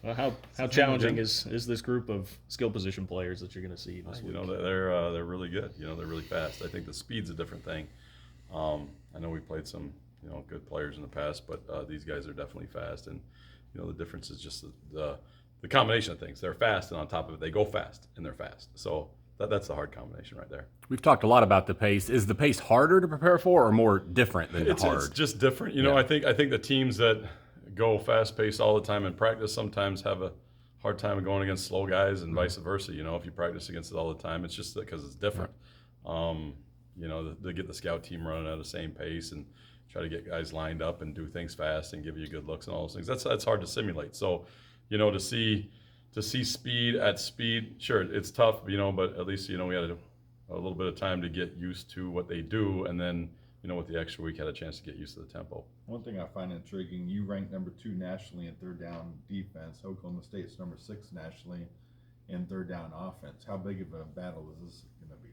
Well, how challenging is this group of skill position players that you're going to see this week? They're really good. They're really fast. I think the speed's a different thing. I know we played some good players in the past, but these guys are definitely fast. And the difference is just the combination of things. They're fast, and on top of it, they go fast and they're fast. So that's the hard combination right there. We've talked a lot about the pace. Is the pace harder to prepare for, or more different than hard? It's just different. I think the teams that go fast paced all the time in practice sometimes have a hard time going against slow guys, and vice versa. If you practice against it all the time, it's just because it's different. To get the scout team running at the same pace and try to get guys lined up and do things fast and give you good looks and all those things. That's hard to simulate. So, to see speed at speed, sure, it's tough, but at least, we had a little bit of time to get used to what they do, and then, with the extra week, had a chance to get used to the tempo. One thing I find intriguing, you rank number 2 nationally in third down defense. Oklahoma State's number 6 nationally in third down offense. How big of a battle is this going to be?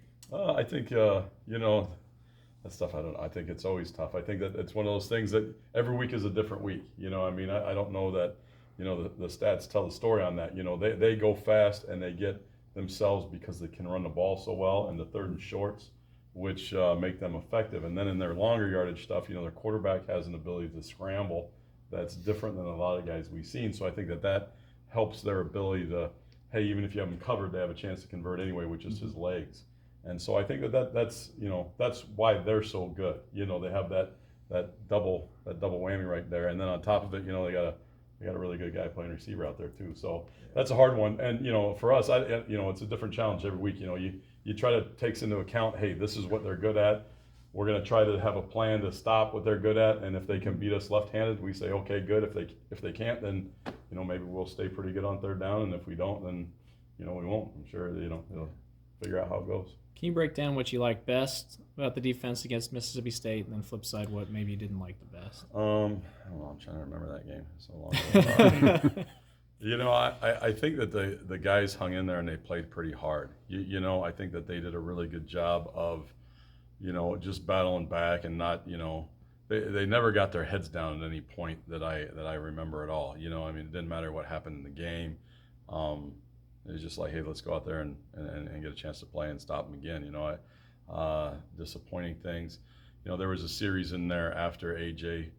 I think, that stuff, I don't know. I think it's always tough. I think that it's one of those things that every week is a different week. I don't know that, the stats tell the story on that. They go fast and they get themselves because they can run the ball so well, and the third and shorts, which make them effective. And then in their longer yardage stuff, their quarterback has an ability to scramble that's different than a lot of guys we've seen. So I think that helps their ability to, hey, even if you have them covered, they have a chance to convert anyway, which is his legs. And so I think that's why they're so good. They have that double whammy right there. And then on top of it, they got a really good guy playing receiver out there too. So that's a hard one. And for us, it's a different challenge every week. You try to take into account, hey, this is what they're good at. We're going to try to have a plan to stop what they're good at, and if they can beat us left-handed, we say, okay, good. If they can't, then maybe we'll stay pretty good on third down, and if we don't, then we won't. I'm sure they'll figure out how it goes. Can you break down what you like best about the defense against Mississippi State, and then flip side what maybe you didn't like the best? I don't know. I'm trying to remember that game. It's so long ago. I think that the guys hung in there and they played pretty hard. I think that they did a really good job of, just battling back and not, they never got their heads down at any point that I remember at all. It didn't matter what happened in the game. It was just like, hey, let's go out there and get a chance to play and stop them again. Disappointing things. There was a series in there after AJ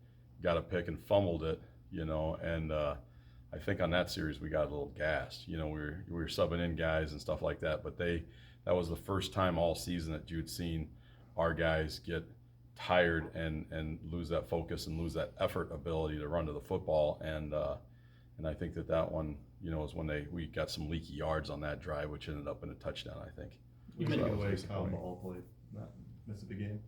got a pick and fumbled it, and I think on that series we got a little gassed. We were subbing in guys and stuff like that, but that was the first time all season that you'd seen our guys get tired and lose that focus and lose that effort ability to run to the football. And I think that one, is when we got some leaky yards on that drive, which ended up in a touchdown, I think. You mentioned the way Kyle Ball played that Mississippi game.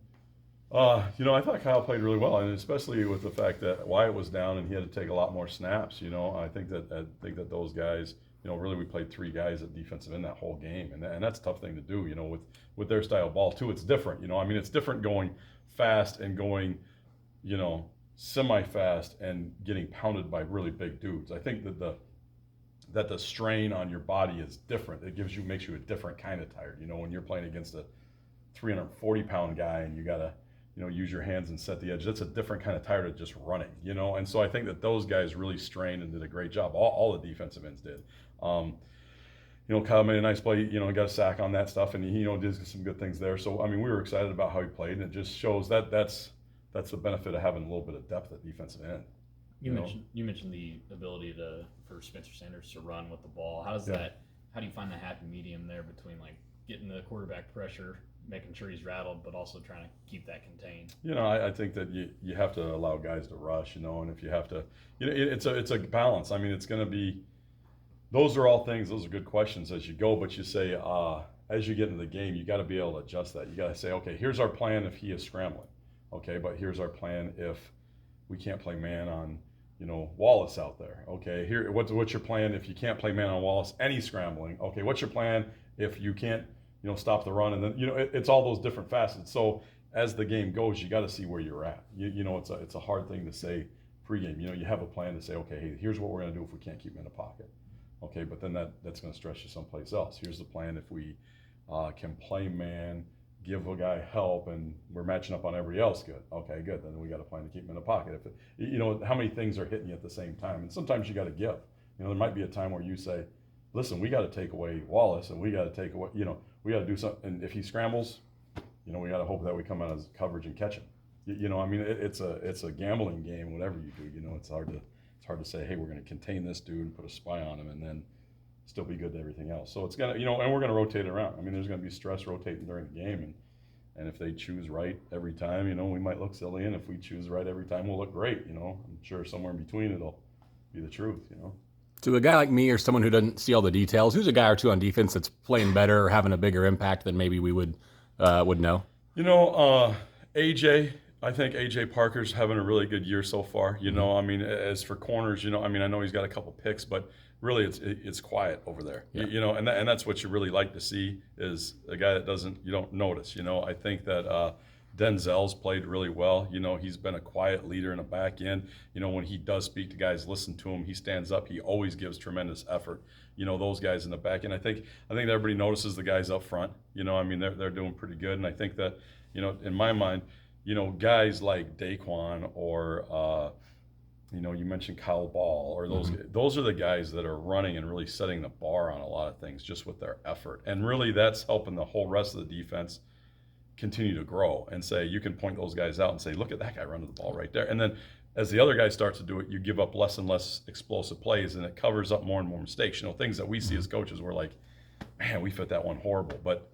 I thought Kyle played really well, and especially with the fact that Wyatt was down and he had to take a lot more snaps. I think that those guys, really we played 3 guys at defensive end that whole game, and that's a tough thing to do. With their style of ball too, it's different. It's different going fast and going, semi-fast and getting pounded by really big dudes. I think that the strain on your body is different. It makes you a different kind of tired. When you're playing against a 340-pound guy and you gotta use your hands and set the edge. That's a different kind of tired of just running, And so I think that those guys really strained and did a great job. All the defensive ends did. Kyle made a nice play, got a sack on that stuff, and he, did some good things there. So, we were excited about how he played, and it just shows that's the benefit of having a little bit of depth at defensive end. You mentioned the ability for Spencer Sanders to run with the ball. How do you find the happy medium there between getting the quarterback pressure, making sure he's rattled, but also trying to keep that contained? I think that you have to allow guys to rush, and if you have to, it's a balance. It's going to be, those are good questions as you go, but you say, as you get into the game, you got to be able to adjust that. You got to say, okay, here's our plan if he is scrambling. Okay, but here's our plan if we can't play man on, Wallace out there. Okay, here, what's your plan if you can't play man on Wallace and he's scrambling? Okay, what's your plan if you can't, stop the run? And then, it's all those different facets. So as the game goes, you got to see where you're at. It's a hard thing to say pregame. You have a plan to say, okay, hey, here's what we're going to do if we can't keep him in the pocket. Okay, but then that's going to stretch you someplace else. Here's the plan if we can play man, give a guy help, and we're matching up on everybody else. Good. Okay, good. Then we got a plan to keep him in the pocket. If how many things are hitting you at the same time, and sometimes you got to give. You know, there might be a time where you say, listen, we got to take away Wallace, and we got to take away, you know, we got to do something. And if he scrambles, you know, we got to hope that we come out as coverage and catch him. You know, I mean, it's a gambling game. Whatever you do, you know, it's hard to say, hey, we're going to contain this dude and put a spy on him, and then still be good to everything else. So it's gonna, you know, and we're gonna rotate it around. I mean, there's gonna be stress rotating during the game, and if they choose right every time, you know, we might look silly, and if we choose right every time, we'll look great. You know, I'm sure somewhere in between it'll be the truth. You know. To a guy like me or someone who doesn't see all the details, who's a guy or two on defense that's playing better or having a bigger impact than maybe we would know? You know, AJ. I think AJ Parker's having a really good year so far. You know, I mean, as for corners, you know, I mean, I know he's got a couple picks, but really it's quiet over there. Yeah. You know, and that's what you really like to see is a guy that you don't notice. You know, I think that Denzel's played really well. You know, he's been a quiet leader in the back end. You know, when he does speak to guys, listen to him. He stands up. He always gives tremendous effort. You know, those guys in the back end. I think everybody notices the guys up front. You know, I mean, they're doing pretty good, and I think that, you know, in my mind, you know, guys like Daquan or, you know, you mentioned Kyle Ball or those are the guys that are running and really setting the bar on a lot of things just with their effort. And really that's helping the whole rest of the defense continue to grow and say, you can point those guys out and say, look at that guy running the ball right there. And then as the other guy starts to do it, you give up less and less explosive plays, and it covers up more and more mistakes. You know, things that we see as coaches, we're like, man, we fit that one horrible. But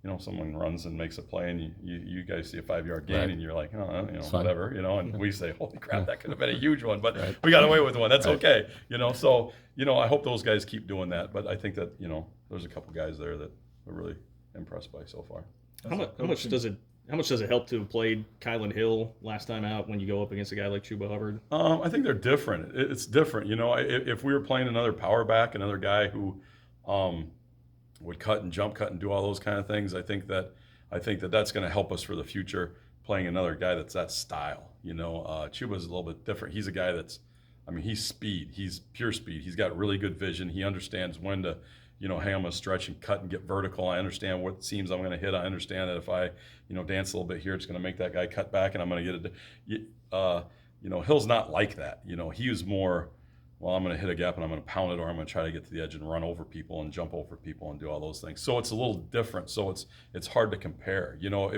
you know, someone runs and makes a play, and you guys see a 5-yard gain, right, and you're like, oh, you know, whatever, you know, and we say, holy crap, that could have been a huge one, but we got away with one. That's okay, you know. So, you know, I hope those guys keep doing that. But I think that, you know, there's a couple guys there that we're really impressed by so far. How much does it help to have played Kylan Hill last time out when you go up against a guy like Chuba Hubbard? I think they're different. It's different, you know. If we were playing another power back, another guy who would cut and jump cut and do all those kind of things, I think that that's going to help us for the future, playing another guy that's that style. You know, Chuba's a little bit different. He's a guy that's, I mean, he's speed. He's pure speed. He's got really good vision. He understands when to, you know, hey, I'm going to stretch and cut and get vertical. I understand what seams I'm going to hit. I understand that if I, you know, dance a little bit here, it's going to make that guy cut back and I'm going to get it. You know, Hill's not like that. You know, he was more, well, I'm going to hit a gap and I'm going to pound it, or I'm going to try to get to the edge and run over people and jump over people and do all those things. So it's a little different. So it's hard to compare. You know,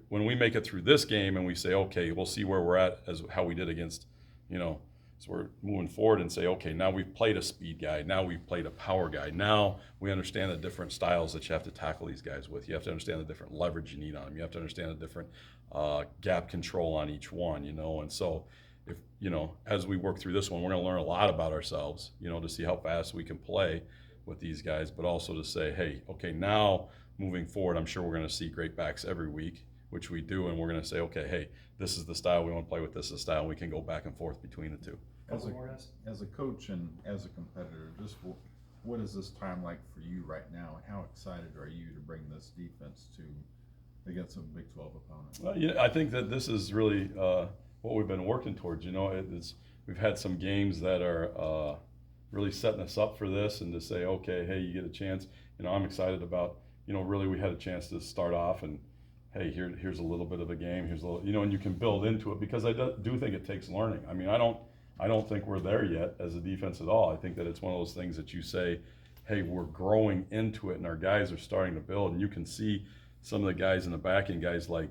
when we make it through this game and we say, okay, we'll see where we're at as how we did against, you know, so we're moving forward and say, okay, now we've played a speed guy. Now we've played a power guy. Now we understand the different styles that you have to tackle these guys with. You have to understand the different leverage you need on them. You have to understand the different gap control on each one, you know. And so, if, you know, as we work through this one, we're going to learn a lot about ourselves, you know, to see how fast we can play with these guys, but also to say, hey, okay, now moving forward, I'm sure we're going to see great backs every week, which we do, and we're going to say, okay, hey, this is the style we want to play with, this is the style, and we can go back and forth between the two. As a coach and as a competitor, just what is this time like for you right now, and how excited are you to bring this defense to against a Big 12 opponent? Well, yeah, I think that this is really what we've been working towards. You know, we've had some games that are really setting us up for this, and to say, okay, hey, you get a chance. You know, I'm excited about, you know, really we had a chance to start off and, hey, here's a little bit of a game, here's a little, you know, and you can build into it, because I do think it takes learning. I mean, I don't think we're there yet as a defense at all. I think that it's one of those things that you say, hey, we're growing into it, and our guys are starting to build, and you can see some of the guys in the back end, guys like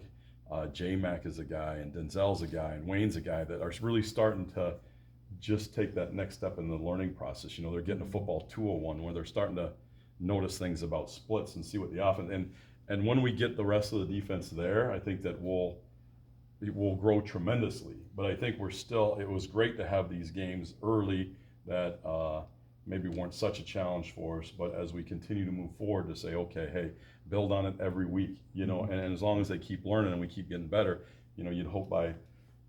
J-Mac is a guy, and Denzel's a guy, and Wayne's a guy that are really starting to just take that next step in the learning process. You know, they're getting a football 201 where they're starting to notice things about splits and see what the offense, and when we get the rest of the defense there, I think that it will grow tremendously. But I think it was great to have these games early that maybe weren't such a challenge for us, but as we continue to move forward, to say, okay, hey, build on it every week, you know, and as long as they keep learning and we keep getting better, you know, you'd hope by,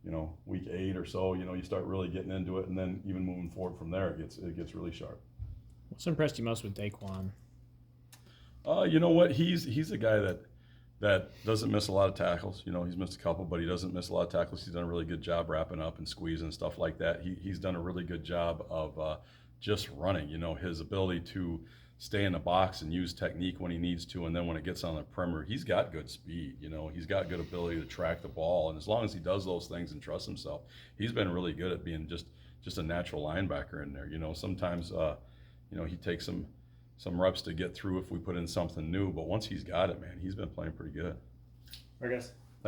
you know, week 8 or so, you know, you start really getting into it, and then even moving forward from there, it gets really sharp. What's impressed you most with Daquan? You know what, he's a guy that doesn't miss a lot of tackles. You know, he's missed a couple, but he doesn't miss a lot of tackles. He's done a really good job wrapping up and squeezing and stuff like that. He's done a really good job of just running. You know, his ability to stay in the box and use technique when he needs to, and then when it gets on the perimeter, he's got good speed. You know, he's got good ability to track the ball, and as long as he does those things and trusts himself, he's been really good at being just just a natural linebacker in there. You know, sometimes you know, he takes some reps to get through if we put in something new, but once he's got it, man, he's been playing pretty good. All right, guys.